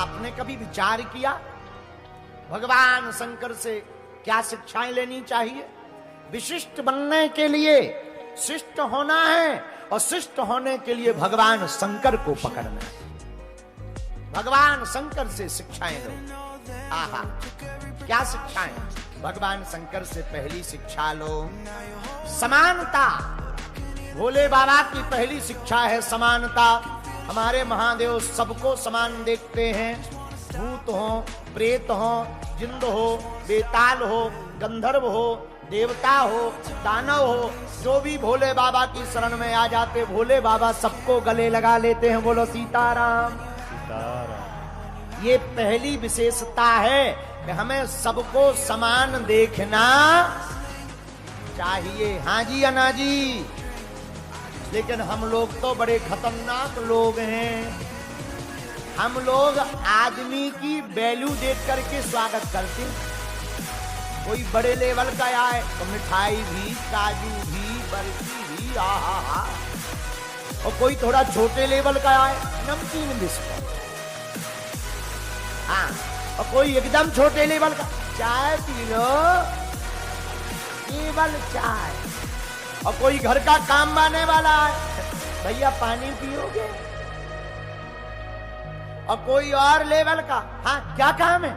आपने कभी विचार किया भगवान शंकर से क्या शिक्षाएं लेनी चाहिए? विशिष्ट बनने के लिए शिष्ट होना है और शिष्ट होने के लिए भगवान शंकर को पकड़ना है। भगवान शंकर से शिक्षाएं लो। आहा, क्या शिक्षाएं? भगवान शंकर से पहली शिक्षा लो समानता। भोले बाबा की पहली शिक्षा है समानता। हमारे महादेव सबको समान देखते हैं, भूत हो, प्रेत हो, जिंद हो, बेताल हो, गंधर्व हो, देवता हो, दानव हो, जो भी भोले बाबा की शरण में आ जाते भोले बाबा सबको गले लगा लेते हैं। बोलो सीताराम। ये पहली विशेषता है कि हमें सबको समान देखना चाहिए। हाँ जी अन्ना जी, लेकिन हम लोग तो बड़े खतरनाक लोग हैं। हम लोग आदमी की वैल्यू देख करके स्वागत करते हैं। कोई बड़े लेवल का आए तो मिठाई भी, काजू भी, बर्फी भी, आहा। और कोई थोड़ा छोटे लेवल का आए, नमकीन बिस्कुट। हाँ, और कोई एकदम छोटे लेवल का, चाय पी लो, केवल चाय। और कोई घर का काम आने वाला है, भैया पानी पियोगे? और कोई और लेवल का, हाँ क्या काम है?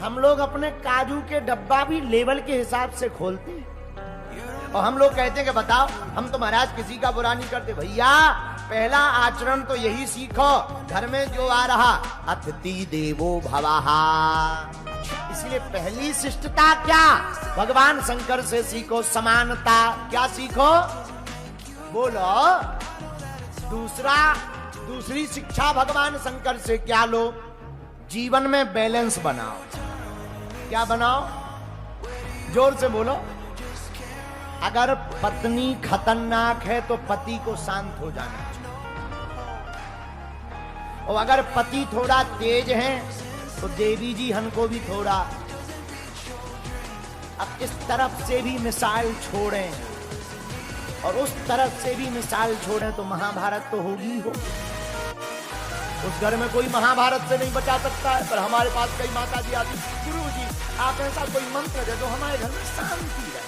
हम लोग अपने काजू के डब्बा भी लेवल के हिसाब से खोलते हैं। और हम लोग कहते हैं कि बताओ, हम तो महाराज किसी का बुरा नहीं करते। भैया पहला आचरण तो यही सीखो, घर में जो आ रहा अतिथि देवो भवः। इसलिए पहली शिष्टता क्या? भगवान शंकर से सीखो समानता। क्या सीखो? बोलो। दूसरी शिक्षा भगवान शंकर से क्या लो? जीवन में बैलेंस बनाओ। क्या बनाओ? जोर से बोलो। अगर पत्नी खतरनाक है तो पति को शांत हो जाना चाहिए, और अगर पति थोड़ा तेज है तो देवी जी हमको भी थोड़ा अब इस तरफ से भी मिसाल छोड़ें और उस तरफ से भी मिसाल छोड़ें तो महाभारत तो होगी हो। उस घर में कोई महाभारत से नहीं बचा सकता है, पर हमारे पास कई माता जी आती, गुरु जी आप ऐसा कोई मंत्र दे दो हमारे घर में शांति रहे।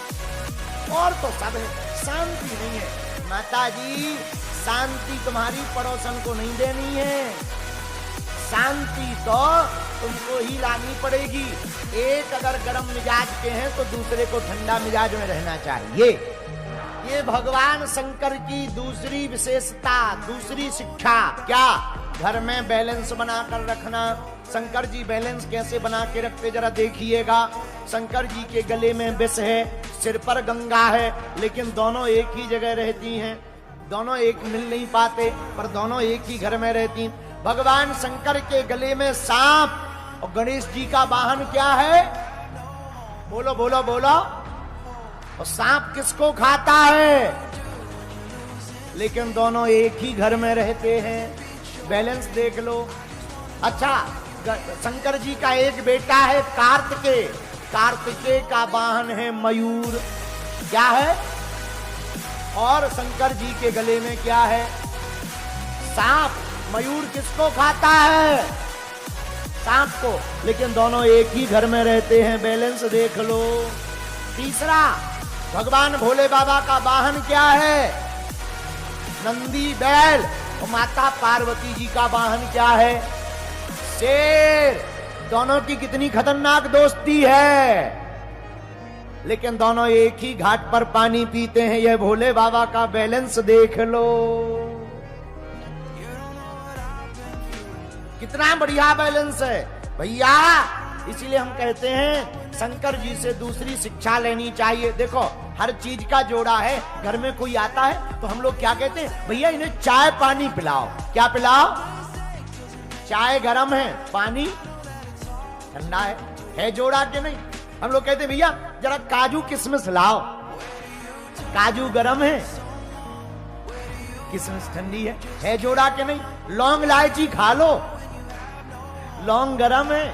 और तो सब है, शांति नहीं है। माता जी शांति तुम्हारी पड़ोसन को नहीं देनी है, शांति तो तुमको ही लानी पड़ेगी। एक अगर गर्म मिजाज के हैं तो दूसरे को ठंडा मिजाज में रहना चाहिए। ये भगवान शंकर की दूसरी विशेषता, दूसरी शिक्षा। क्या? घर में बैलेंस बनाकर रखना। शंकर जी बैलेंस कैसे बना के रखते जरा देखिएगा। शंकर जी के गले में विष है, सिर पर गंगा है, लेकिन दोनों एक ही जगह रहती हैं। दोनों एक मिल नहीं पाते, पर दोनों एक ही घर में रहती। भगवान शंकर के गले में सांप, और गणेश जी का वाहन क्या है? बोलो बोलो बोलो। और सांप किसको खाता है? लेकिन दोनों एक ही घर में रहते हैं। बैलेंस देख लो। अच्छा, शंकर जी का एक बेटा है कार्तिकेय। कार्तिकेय का वाहन है मयूर। क्या है? और शंकर जी के गले में क्या है? सांप। मयूर किसको खाता है? सांप को। लेकिन दोनों एक ही घर में रहते हैं। बैलेंस देख लो। तीसरा, भगवान भोले बाबा का वाहन क्या है? नंदी बैल। और माता पार्वती जी का वाहन क्या है? शेर। दोनों की कितनी खतरनाक दोस्ती है, लेकिन दोनों एक ही घाट पर पानी पीते हैं। यह भोले बाबा का बैलेंस देख लो। कितना बढ़िया बैलेंस है भैया। इसीलिए हम कहते हैं शंकर जी से दूसरी शिक्षा लेनी चाहिए। देखो, हर चीज का जोड़ा है। घर में कोई आता है तो हम लोग क्या कहते हैं? भैया इन्हें चाय पानी पिलाओ। क्या पिलाओ? चाय गरम है, पानी ठंडा है जोड़ा के नहीं? हम लोग कहते हैं भैया जरा काजू किशमिश लाओ। काजू गरम है, किशमिश ठंडी है जोड़ा के नहीं? लौंग इलायची खा लो। लौंग गरम है,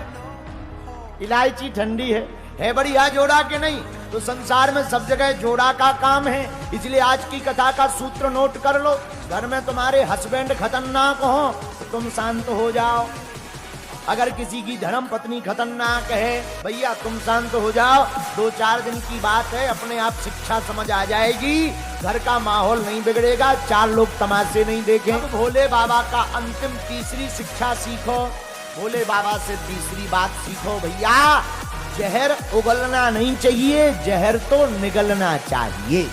इलायची ठंडी है बढ़िया जोड़ा के नहीं? तो संसार में सब जगह जोड़ा का काम है। इसलिए आज की कथा का सूत्र नोट कर लो। घर में तुम्हारे हस्बैंड खतरनाक हो तो तुम शांत हो जाओ। अगर किसी की धर्म पत्नी खतरनाक है, भैया तुम शांत हो जाओ, 2-4 दिन की बात है, अपने आप शिक्षा समझ आ जाएगी, घर का माहौल नहीं बिगड़ेगा, 4 लोग तमाशे नहीं देखें। अब भोले बाबा का अंतिम तीसरी शिक्षा सीखो, भोले बाबा से तीसरी बात सीखो भैया, जहर उगलना नहीं चाहिए, जहर तो निगलना चाहिए।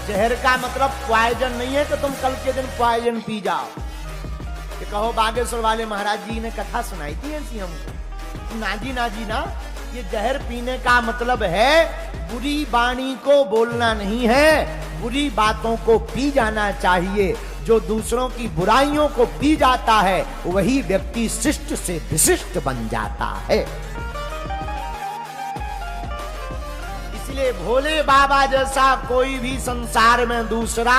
जहर का मतलब पॉइजन नहीं है कि तुम कल के दिन पॉइजन पी जाओ। कि कहो बागेश्वर वाले महाराज जी ने कथा सुनाई थी ऐसी हमको, ना जी ना, ये जहर पीने का मतलब है बुरी वाणी को बोलना नहीं है, बुरी बातों को पी जाना चाहिए। जो दूसरों की बुराइयों को पी जाता है वही व्यक्ति शिष्ट से विशिष्ट बन जाता है। इसलिए भोले बाबा जैसा कोई भी संसार में दूसरा